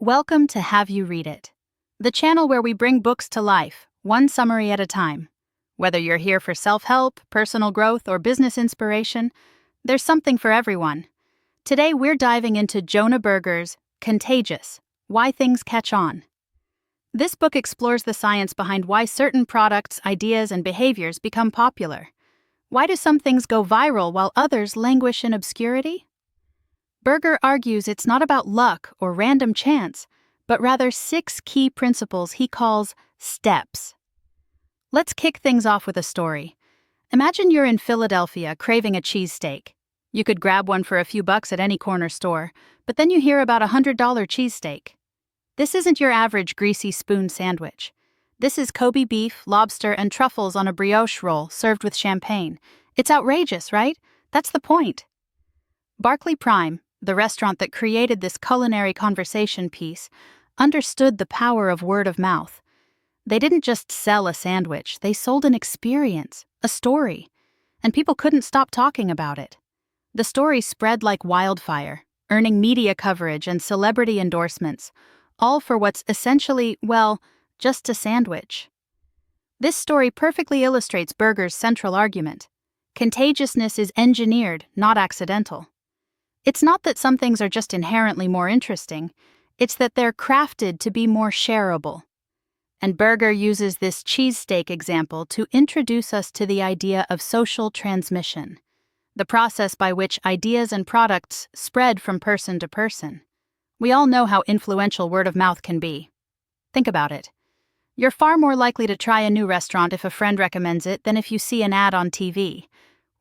Welcome to Have You Read It, the channel where we bring books to life, one summary at a time. Whether you're here for self-help, personal growth, or business inspiration, there's something for everyone. Today we're diving into Jonah Berger's Contagious: Why Things Catch On. This book explores the science behind why certain products, ideas, and behaviors become popular. Why do some things go viral while others languish in obscurity? Berger argues it's not about luck or random chance, but rather 6 key principles he calls steps. Let's kick things off with a story. Imagine you're in Philadelphia craving a cheesesteak. You could grab one for a few bucks at any corner store, but then you hear about a $100 cheesesteak. This isn't your average greasy spoon sandwich. This is Kobe beef, lobster, and truffles on a brioche roll served with champagne. It's outrageous, right? That's the point. Barclay Prime, the restaurant that created this culinary conversation piece, understood the power of word of mouth. They didn't just sell a sandwich, they sold an experience, a story, and people couldn't stop talking about it. The story spread like wildfire, earning media coverage and celebrity endorsements, all for what's essentially, well, just a sandwich. This story perfectly illustrates Berger's central argument. Contagiousness is engineered, not accidental. It's not that some things are just inherently more interesting, it's that they're crafted to be more shareable. And Berger uses this cheesesteak example to introduce us to the idea of social transmission, the process by which ideas and products spread from person to person. We all know how influential word of mouth can be. Think about it. You're far more likely to try a new restaurant if a friend recommends it than if you see an ad on TV.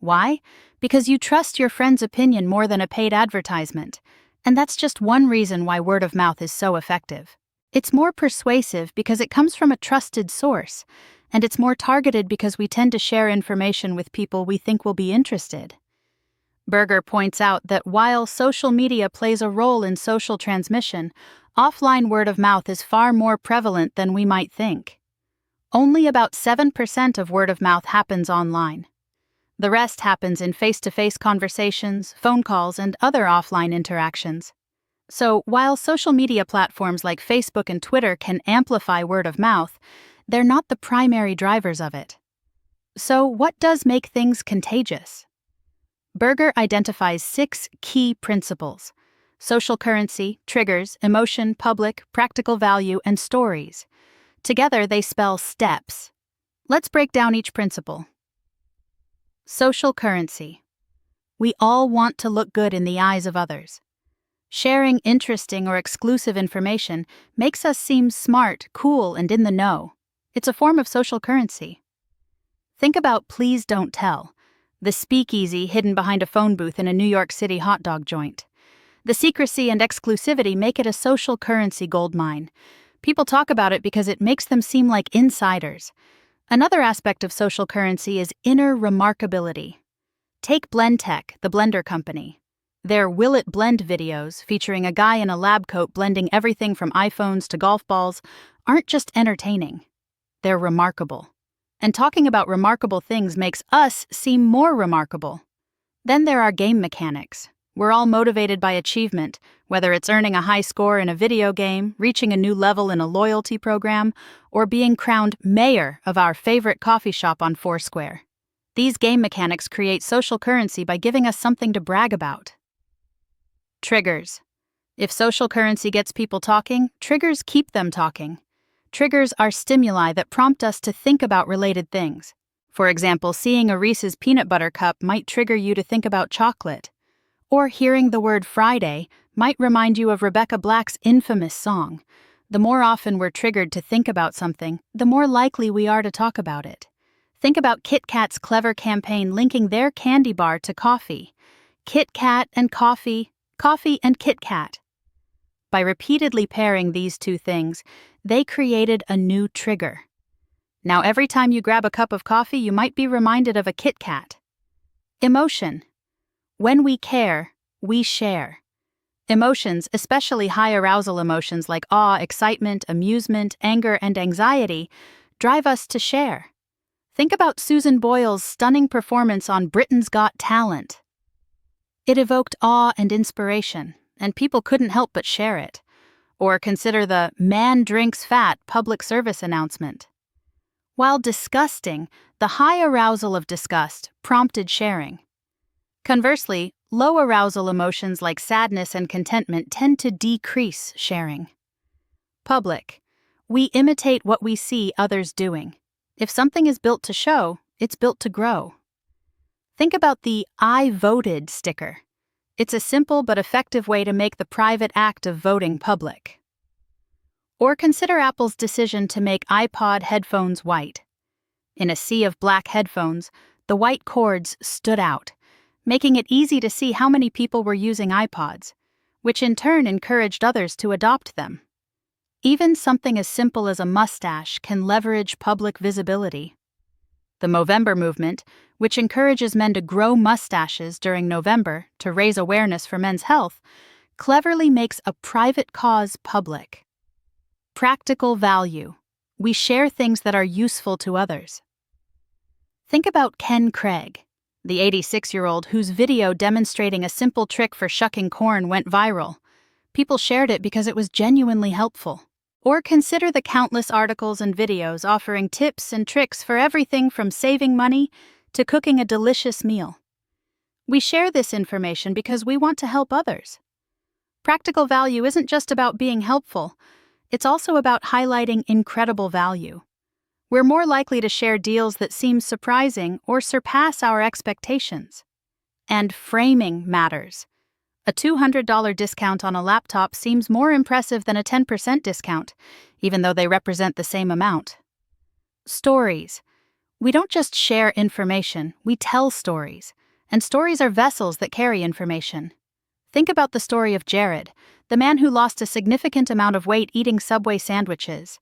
Why? Because you trust your friend's opinion more than a paid advertisement. And that's just one reason why word of mouth is so effective. It's more persuasive because it comes from a trusted source, and it's more targeted because we tend to share information with people we think will be interested. Berger points out that while social media plays a role in social transmission, offline word of mouth is far more prevalent than we might think. Only about 7% of word of mouth happens online. The rest happens in face-to-face conversations, phone calls, and other offline interactions. So, while social media platforms like Facebook and Twitter can amplify word of mouth, they're not the primary drivers of it. So, what does make things contagious? Berger identifies 6 key principles: social currency, triggers, emotion, public, practical value, and stories. Together, they spell steps. Let's break down each principle. Social currency. We all want to look good in the eyes of others. Sharing interesting or exclusive information makes us seem smart, cool, and in the know. It's a form of social currency. Think about Please Don't Tell, the speakeasy hidden behind a phone booth in a New York City hot dog joint. The secrecy and exclusivity make it a social currency goldmine. People talk about it because it makes them seem like insiders. Another aspect of social currency is inner remarkability. Take Blendtec, the blender company. Their Will It Blend videos, featuring a guy in a lab coat blending everything from iPhones to golf balls, aren't just entertaining. They're remarkable. And talking about remarkable things makes us seem more remarkable. Then there are game mechanics. We're all motivated by achievement, whether it's earning a high score in a video game, reaching a new level in a loyalty program, or being crowned mayor of our favorite coffee shop on Foursquare. These game mechanics create social currency by giving us something to brag about. Triggers. If social currency gets people talking, triggers keep them talking. Triggers are stimuli that prompt us to think about related things. For example, seeing a Reese's peanut butter cup might trigger you to think about chocolate. Or hearing the word Friday might remind you of Rebecca Black's infamous song. The more often we're triggered to think about something, the more likely we are to talk about it. Think about Kit Kat's clever campaign linking their candy bar to coffee. Kit Kat and coffee, coffee and Kit Kat. By repeatedly pairing these two things, they created a new trigger. Now every time you grab a cup of coffee, you might be reminded of a Kit Kat. Emotion. When we care, we share. Emotions, especially high arousal emotions like awe, excitement, amusement, anger, and anxiety, drive us to share. Think about Susan Boyle's stunning performance on Britain's Got Talent. It evoked awe and inspiration, and people couldn't help but share it. Or consider the "man drinks fat" public service announcement. While disgusting, the high arousal of disgust prompted sharing. Conversely, low arousal emotions like sadness and contentment tend to decrease sharing. Public. We imitate what we see others doing. If something is built to show, it's built to grow. Think about the "I voted" sticker. It's a simple but effective way to make the private act of voting public. Or consider Apple's decision to make iPod headphones white. In a sea of black headphones, the white cords stood out, making it easy to see how many people were using iPods, which in turn encouraged others to adopt them. Even something as simple as a mustache can leverage public visibility. The Movember movement, which encourages men to grow mustaches during November to raise awareness for men's health, cleverly makes a private cause public. Practical value. We share things that are useful to others. Think about Ken Craig, the 86-year-old whose video demonstrating a simple trick for shucking corn went viral. People shared it because it was genuinely helpful. Or consider the countless articles and videos offering tips and tricks for everything from saving money to cooking a delicious meal. We share this information because we want to help others. Practical value isn't just about being helpful, it's also about highlighting incredible value. We're more likely to share deals that seem surprising or surpass our expectations. And framing matters. A $200 discount on a laptop seems more impressive than a 10% discount, even though they represent the same amount. Stories. We don't just share information, we tell stories. And stories are vessels that carry information. Think about the story of Jared, the man who lost a significant amount of weight eating Subway sandwiches.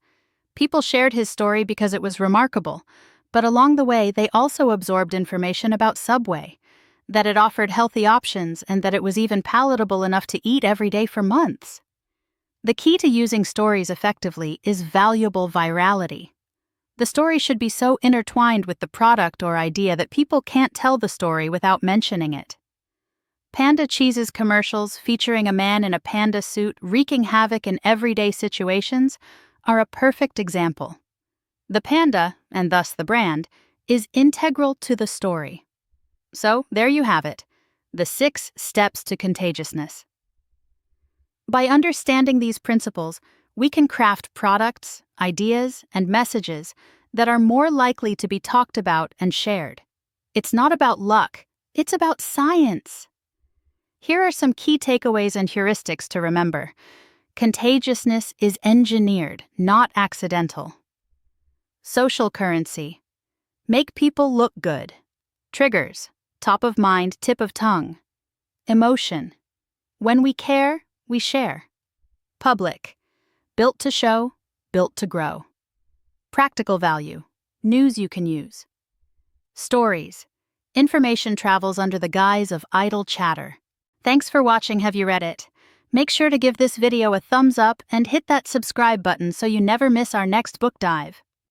People shared his story because it was remarkable, but along the way they also absorbed information about Subway, that it offered healthy options and that it was even palatable enough to eat every day for months. The key to using stories effectively is valuable virality. The story should be so intertwined with the product or idea that people can't tell the story without mentioning it. Panda Cheese's commercials featuring a man in a panda suit wreaking havoc in everyday situations are a perfect example. The panda, and thus the brand, is integral to the story. So, there you have it, the 6 steps to contagiousness. By understanding these principles, we can craft products, ideas, and messages that are more likely to be talked about and shared. It's not about luck, it's about science. Here are some key takeaways and heuristics to remember. Contagiousness is engineered, not accidental. Social currency. Make people look good. Triggers. Top of mind, tip of tongue. Emotion. When we care, we share. Public. Built to show, built to grow. Practical value. News you can use. Stories. Information travels under the guise of idle chatter. Thanks for watching. Have you read it? Make sure to give this video a thumbs up and hit that subscribe button so you never miss our next book dive.